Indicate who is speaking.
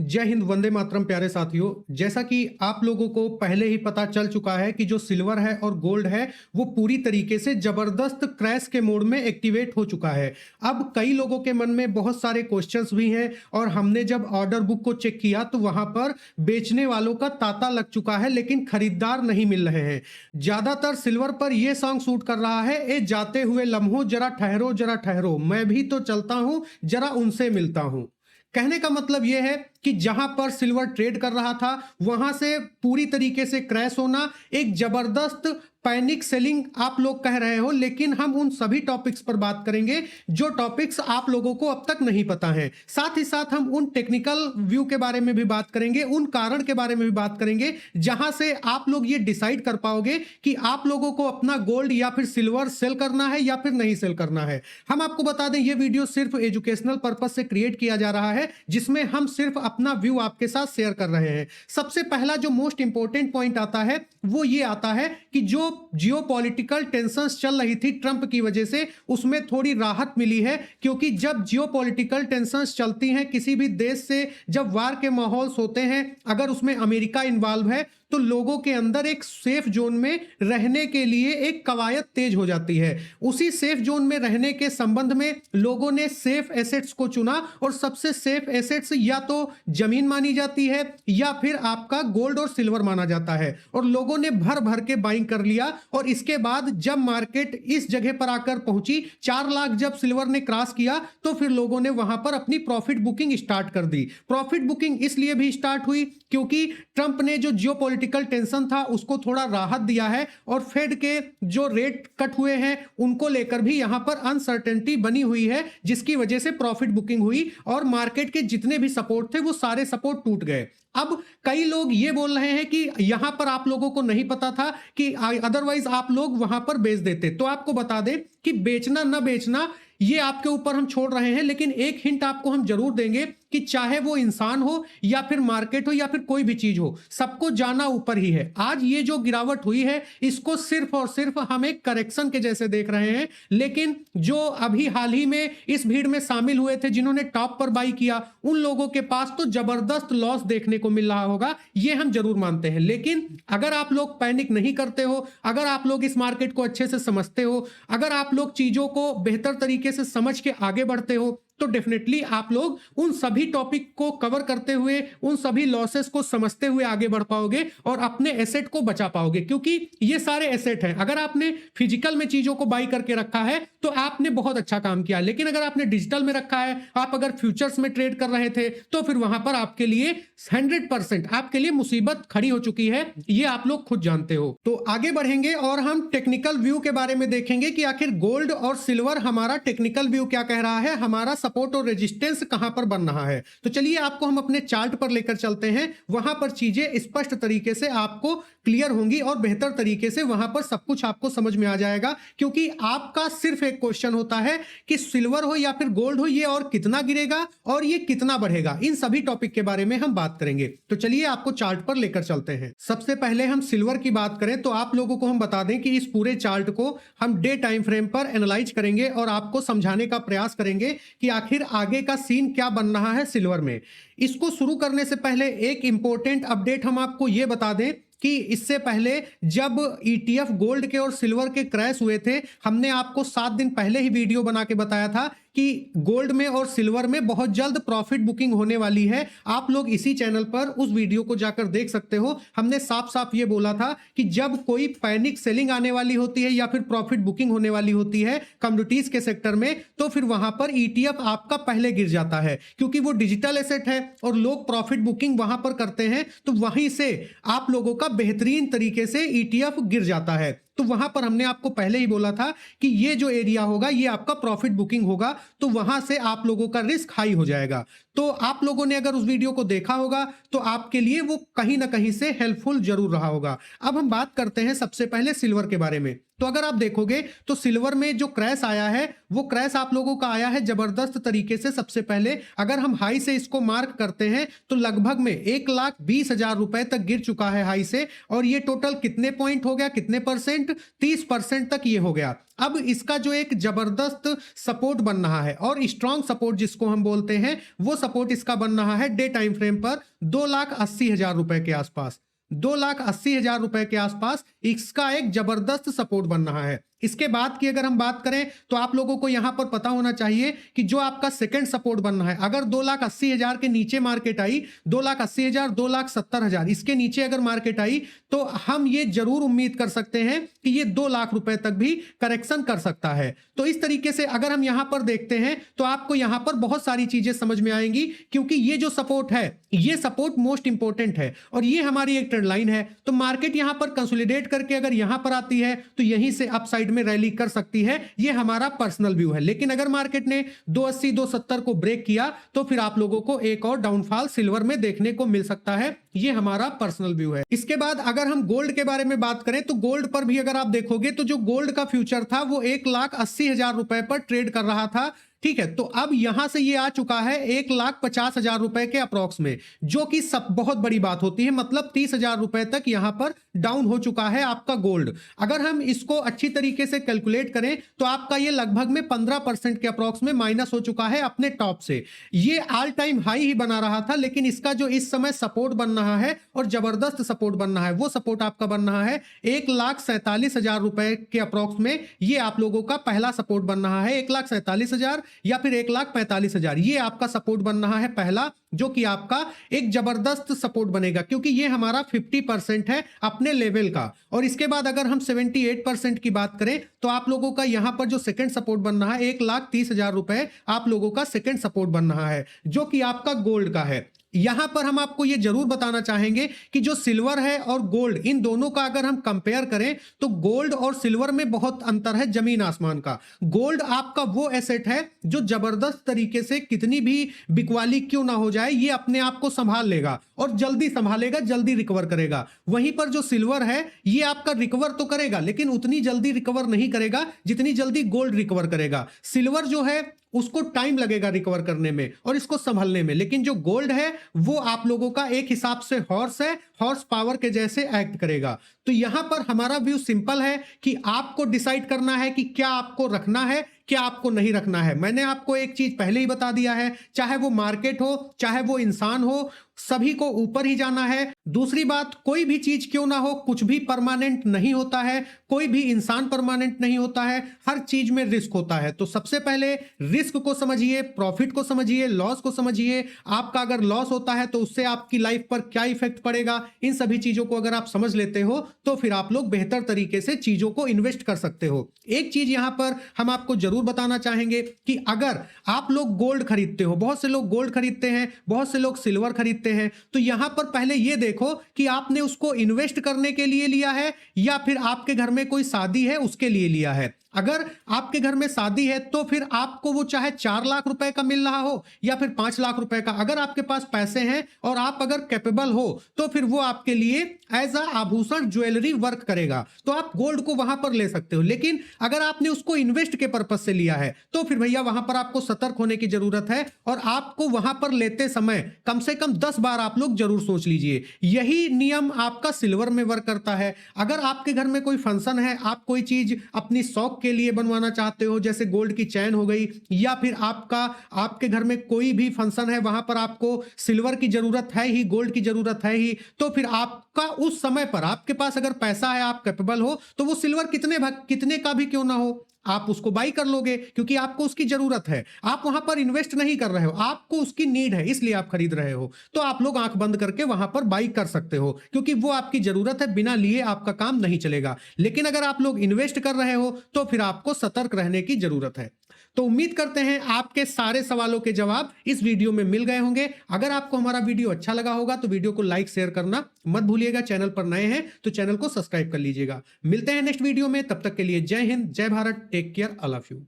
Speaker 1: जय हिंद, वंदे मातरम। प्यारे साथियों, जैसा कि आप लोगों को पहले ही पता चल चुका है कि जो सिल्वर है और गोल्ड है वो पूरी तरीके से जबरदस्त क्रैश के मोड में एक्टिवेट हो चुका है। अब कई लोगों के मन में बहुत सारे क्वेश्चंस भी हैं और हमने जब ऑर्डर बुक को चेक किया तो वहां पर बेचने वालों का तांता लग चुका है, लेकिन खरीदार नहीं मिल रहे हैं। ज्यादातर सिल्वर पर यह सॉन्ग शूट कर रहा है, ए जाते हुए लम्हों जरा ठहरो, मैं भी तो चलता हूं, जरा उनसे मिलता हूं। कहने का मतलब यह है कि जहां पर सिल्वर ट्रेड कर रहा था वहां से पूरी तरीके से क्रैश होना, एक जबरदस्त पैनिक सेलिंग आप लोग कह रहे हो, लेकिन हम उन सभी टॉपिक्स पर बात करेंगे जो टॉपिक्स आप लोगों को अब तक नहीं पता है। साथ ही साथ हम उन टेक्निकल व्यू के बारे में भी बात करेंगे, उन कारण के बारे में भी बात करेंगे जहां से आप लोग ये डिसाइड कर पाओगे कि आप लोगों को अपना गोल्ड या फिर सिल्वर सेल करना है या फिर नहीं सेल करना है। हम आपको बता दें, ये वीडियो सिर्फ एजुकेशनल पर्पज से क्रिएट किया जा रहा है, जिसमें हम सिर्फ अपना व्यू आपके साथ शेयर कर रहे हैं। सबसे पहला जो मोस्ट इंपॉर्टेंट पॉइंट आता है वो ये आता है कि जो जियोपॉलिटिकल टेंशंस चल रही थी ट्रंप की वजह से, उसमें थोड़ी राहत मिली है। क्योंकि जब जियोपॉलिटिकल टेंशंस चलती हैं किसी भी देश से, जब वार के माहौल होते हैं, अगर उसमें अमेरिका इन्वॉल्व है तो लोगों के अंदर एक सेफ जोन में रहने के लिए एक कवायद तेज हो जाती है। उसी सेफ जोन में रहने के संबंध में लोगों ने सेफ एसेट्स को चुना और सबसे सेफ एसेट्स या तो जमीन मानी जाती है या फिर आपका गोल्ड और सिल्वर माना जाता है। और लोगों ने भर भर के बाइंग कर लिया और इसके बाद जब मार्केट इस जगह पर आकर पहुंची, 4 लाख जब सिल्वर ने क्रॉस किया तो फिर लोगों ने वहां पर अपनी प्रॉफिट बुकिंग स्टार्ट कर दी। प्रॉफिट बुकिंग इसलिए भी स्टार्ट हुई क्योंकि ट्रंप ने जो जियोपॉलिटिकल टेंशन था उसको थोड़ा राहत दिया है और फेड के जो रेट कट हुए हैं उनको लेकर भी यहां पर अनसर्टेनिटी बनी हुई है, जिसकी वजह से प्रॉफिट बुकिंग हुई और मार्केट के जितने भी सपोर्ट थे वो सारे सपोर्ट टूट गए। अब कई लोग ये बोल रहे हैं कि यहां पर आप लोगों को नहीं पता था कि अदरवाइज आप लोग वहां पर बेच देते। तो आपको बता दें कि बेचना ना बेचना ये आपके ऊपर हम छोड़ रहे हैं, लेकिन एक हिंट आपको हम जरूर देंगे कि चाहे वो इंसान हो या फिर मार्केट हो या फिर कोई भी चीज हो, सबको जाना ऊपर ही है। आज ये जो गिरावट हुई है इसको सिर्फ और सिर्फ हम एक करेक्शन के जैसे देख रहे हैं, लेकिन जो अभी हाल ही में इस भीड़ में शामिल हुए थे जिन्होंने टॉप पर बाई किया, उन लोगों के पास तो जबरदस्त लॉस देखने को मिल रहा होगा, ये हम जरूर मानते हैं। लेकिन अगर आप लोग पैनिक नहीं करते हो, अगर आप लोग इस मार्केट को अच्छे से समझते हो, अगर आप लोग चीजों को बेहतर तरीके से समझ के आगे बढ़ते हो, तो डेफिनेटली आप लोग उन सभी टॉपिक को कवर करते हुए, उन सभी लॉसेस को समझते हुए आगे बढ़ पाओगे और अपने एसेट को बचा पाओगे। क्योंकि ये सारे एसेट हैं, अगर आपने फिजिकल में चीजों को बाई करके रखा है तो आपने बहुत अच्छा काम किया, लेकिन अगर आपने डिजिटल में रखा है, आप अगर फ्यूचर्स में ट्रेड कर रहे थे, तो फिर वहां पर आपके लिए 100% आपके लिए मुसीबत खड़ी हो चुकी है, ये आप लोग खुद जानते हो। तो आगे बढ़ेंगे और हम टेक्निकल व्यू के बारे में देखेंगे कि आखिर गोल्ड और सिल्वर हमारा टेक्निकल व्यू क्या कह रहा है, हमारा सपोर्ट और रेजिस्टेंस कहां पर बन रहा है। तो चलिए आपको हम अपने चार्ट पर लेकर चलते हैं, वहां पर चीजें स्पष्ट तरीके से आपको क्लियर होंगी और बेहतर तरीके से वहां पर सब कुछ आपको समझ में आ जाएगा। क्योंकि आपका सिर्फ एक क्वेश्चन होता है कि सिल्वर हो या फिर गोल्ड हो, ये और कितना गिरेगा और ये कितना बढ़ेगा। इन सभी टॉपिक के बारे में हम बात करेंगे। तो चलिए आपको चार्ट पर लेकर चलते हैं। सबसे पहले हम सिल्वर की बात करें तो आप लोगों को हम बता दें कि इस पूरे चार्ट को हम डे टाइम फ्रेम पर एनालाइज करेंगे और आपको समझाने का प्रयास करेंगे कि आखिर आगे का सीन क्या बन रहा है सिल्वर में। इसको शुरू करने से पहले एक इंपॉर्टेंट अपडेट हम आपको यह बता दें कि इससे पहले जब ETF गोल्ड के और सिल्वर के क्रैश हुए थे, हमने आपको 7 दिन पहले ही वीडियो बना के बताया था कि गोल्ड में और सिल्वर में बहुत जल्द प्रॉफिट बुकिंग होने वाली है। आप लोग इसी चैनल पर उस वीडियो को जाकर देख सकते हो। हमने साफ साफ ये बोला था कि जब कोई पैनिक सेलिंग आने वाली होती है या फिर प्रॉफिट बुकिंग होने वाली होती है कमोडिटीज के सेक्टर में, तो फिर वहां पर ETF आपका पहले गिर जाता है, क्योंकि वो डिजिटल एसेट है और लोग प्रॉफिट बुकिंग वहां पर करते हैं, तो वहीं से आप लोगों का बेहतरीन तरीके से ETF गिर जाता है। तो वहां पर हमने आपको पहले ही बोला था कि ये जो एरिया होगा ये आपका प्रॉफिट बुकिंग होगा, तो वहां से आप लोगों का रिस्क हाई हो जाएगा। तो आप लोगों ने अगर उस वीडियो को देखा होगा तो आपके लिए वो कहीं ना कहीं से हेल्पफुल जरूर रहा होगा। अब हम बात करते हैं सबसे पहले सिल्वर के बारे में तो अगर आप देखोगे तो सिल्वर में जो क्रैश आया है वो क्रैश आप लोगों का आया है जबरदस्त तरीके से। सबसे पहले अगर हम हाई से इसको मार्क करते हैं तो लगभग में 1,20,000 रुपए तक गिर चुका है हाई से, और ये टोटल कितने पॉइंट हो गया, कितने परसेंट, 30% तक ये हो गया। अब इसका जो एक जबरदस्त सपोर्ट बन रहा है और स्ट्रॉन्ग सपोर्ट जिसको हम बोलते हैं, वो सपोर्ट इसका बन रहा है डे टाइम फ्रेम पर 2,80,000 रुपए के आसपास। 2,80,000 रुपए के आसपास इसका एक जबरदस्त सपोर्ट बन रहा है। इसके बाद की अगर हम बात करें तो आप लोगों को यहां पर पता होना चाहिए कि जो आपका सेकंड सपोर्ट बन रहा है, अगर 2,80,000 के नीचे मार्केट आई, 2,80,000, 2,70,000 इसके नीचे अगर मार्केट आई तो हम ये जरूर उम्मीद कर सकते हैं कि ये 2 लाख रुपए तक भी करेक्शन कर सकता है। तो इस तरीके से अगर हम यहां पर देखते हैं तो आपको यहां पर बहुत सारी चीजें समझ में आएंगी, क्योंकि ये जो सपोर्ट है ये सपोर्ट मोस्ट इंपॉर्टेंट है और ये हमारी एक ट्रेंड लाइन है। तो मार्केट यहां पर कंसोलिडेट करके अगर यहां पर आती है तो यहीं से अपसाइड में रैली कर सकती है। ये हमारा पर्सनल व्यू है। लेकिन अगर मार्केट ने 280 270 को ब्रेक किया तो फिर आप लोगों को एक और डाउनफॉल सिल्वर में देखने को मिल सकता है। ये हमारा पर्सनल व्यू है। इसके बाद अगर हम गोल्ड के बारे में बात करें तो गोल्ड पर भी अगर आप देखोगे तो जो गोल्ड का फ्यूचर था वो 1,80,000 रुपए पर ट्रेड कर रहा था। ठीक है, तो अब यहां से ये आ चुका है 1,50,000 रुपए के अप्रॉक्स में, जो कि सब बहुत बड़ी बात होती है। मतलब 30,000 रुपए तक यहां पर डाउन हो चुका है आपका गोल्ड। अगर हम इसको अच्छी तरीके से कैलकुलेट करें तो आपका ये लगभग में 15% के अप्रॉक्स में माइनस हो चुका है अपने टॉप से। ये ऑल टाइम हाई ही बना रहा था, लेकिन इसका जो इस समय सपोर्ट बन रहा है और जबरदस्त सपोर्ट बन रहा है, वो सपोर्ट आपका बन रहा है 1,47,000 रुपए के अप्रॉक्स में। ये आप लोगों का पहला सपोर्ट बन रहा है 1,47,000 या फिर 1,45,000। ये आपका सपोर्ट बन रहा है पहला, जो कि आपका एक जबरदस्त सपोर्ट बनेगा, क्योंकि ये हमारा 50% है अपने लेवल का। और इसके बाद अगर हम 78% की बात करें तो आप लोगों का यहां पर जो सेकंड सपोर्ट बन रहा है 1,30,000 रुपए आप लोगों का सेकंड सपोर्ट बन रहा है, जो कि आपका गोल्ड का है। यहां पर हम आपको यह जरूर बताना चाहेंगे कि जो सिल्वर है और गोल्ड, इन दोनों का अगर हम कंपेयर करें तो गोल्ड और सिल्वर में बहुत अंतर है, जमीन आसमान का। गोल्ड आपका वो एसेट है जो जबरदस्त तरीके से कितनी भी बिकवाली क्यों ना हो जाए, ये अपने आप को संभाल लेगा और जल्दी संभालेगा, जल्दी रिकवर करेगा। वहीं पर जो सिल्वर है ये आपका रिकवर तो करेगा, लेकिन उतनी जल्दी रिकवर नहीं करेगा जितनी जल्दी गोल्ड रिकवर करेगा। सिल्वर जो है उसको टाइम लगेगा रिकवर करने में और इसको संभलने में, लेकिन जो गोल्ड है वो आप लोगों का एक हिसाब से हॉर्स है, हॉर्स पावर के जैसे एक्ट करेगा। तो यहां पर हमारा व्यू सिंपल है कि आपको डिसाइड करना है कि क्या आपको रखना है, क्या आपको नहीं रखना है। मैंने आपको एक चीज पहले ही बता दिया है, चाहे वो मार्केट हो चाहे वो इंसान हो, सभी को ऊपर ही जाना है। दूसरी बात, कोई भी चीज क्यों ना हो, कुछ भी परमानेंट नहीं होता है, कोई भी इंसान परमानेंट नहीं होता है, हर चीज में रिस्क होता है। तो सबसे पहले रिस्क को समझिए, प्रॉफिट को समझिए, लॉस को समझिए। आपका अगर लॉस होता है तो उससे आपकी लाइफ पर क्या इफेक्ट पड़ेगा, इन सभी चीजों को अगर आप समझ लेते हो तो फिर आप लोग बेहतर तरीके से चीजों को इन्वेस्ट कर सकते हो। एक चीज यहां पर हम आपको जरूर बताना चाहेंगे कि अगर आप लोग गोल्ड खरीदते हो, बहुत से लोग गोल्ड खरीदते हैं, बहुत से लोग सिल्वर खरीदते हैं, तो यहां पर पहले यह देखो कि आपने उसको इन्वेस्ट करने के लिए लिया है या फिर आपके घर में कोई शादी है उसके लिए लिया है। अगर आपके घर में शादी है तो फिर आपको वो चाहे 4 लाख रुपए का मिल रहा हो या फिर 5 लाख रुपए का, अगर आपके पास पैसे हैं और आप अगर कैपेबल हो तो फिर वो आपके लिए एज अ आभूषण ज्वेलरी वर्क करेगा, तो आप गोल्ड को वहां पर ले सकते हो। लेकिन अगर आपने उसको इन्वेस्ट के पर्पज से लिया है तो फिर भैया वहां पर आपको सतर्क होने की जरूरत है और आपको वहां पर लेते समय कम से कम 10 बार आप लोग जरूर सोच लीजिए। यही नियम आपका सिल्वर में वर्क करता है। अगर आपके घर में कोई फंक्शन है, आप कोई चीज अपनी शौक के लिए बनवाना चाहते हो, जैसे गोल्ड की चैन हो गई, या फिर आपके घर में कोई भी फंक्शन है, वहां पर आपको सिल्वर की जरूरत है ही, गोल्ड की जरूरत है ही, तो फिर आपका उस समय पर आपके पास अगर पैसा है, आप कैपेबल हो, तो वो सिल्वर कितने का भी क्यों ना हो, आप उसको बाई कर लोगे, क्योंकि आपको उसकी जरूरत है। आप वहां पर इन्वेस्ट नहीं कर रहे हो, आपको उसकी नीड है, इसलिए आप खरीद रहे हो। तो आप लोग आंख बंद करके वहां पर बाई कर सकते हो, क्योंकि वो आपकी जरूरत है, बिना लिए आपका काम नहीं चलेगा। लेकिन अगर आप लोग इन्वेस्ट कर रहे हो तो फिर आपको सतर्क रहने की जरूरत है। तो उम्मीद करते हैं आपके सारे सवालों के जवाब इस वीडियो में मिल गए होंगे। अगर आपको हमारा वीडियो अच्छा लगा होगा तो वीडियो को लाइक शेयर करना मत भूलिएगा। चैनल पर नए हैं तो चैनल को सब्सक्राइब कर लीजिएगा। मिलते हैं नेक्स्ट वीडियो में, तब तक के लिए जय हिंद, जय Bharat, take care, I love you.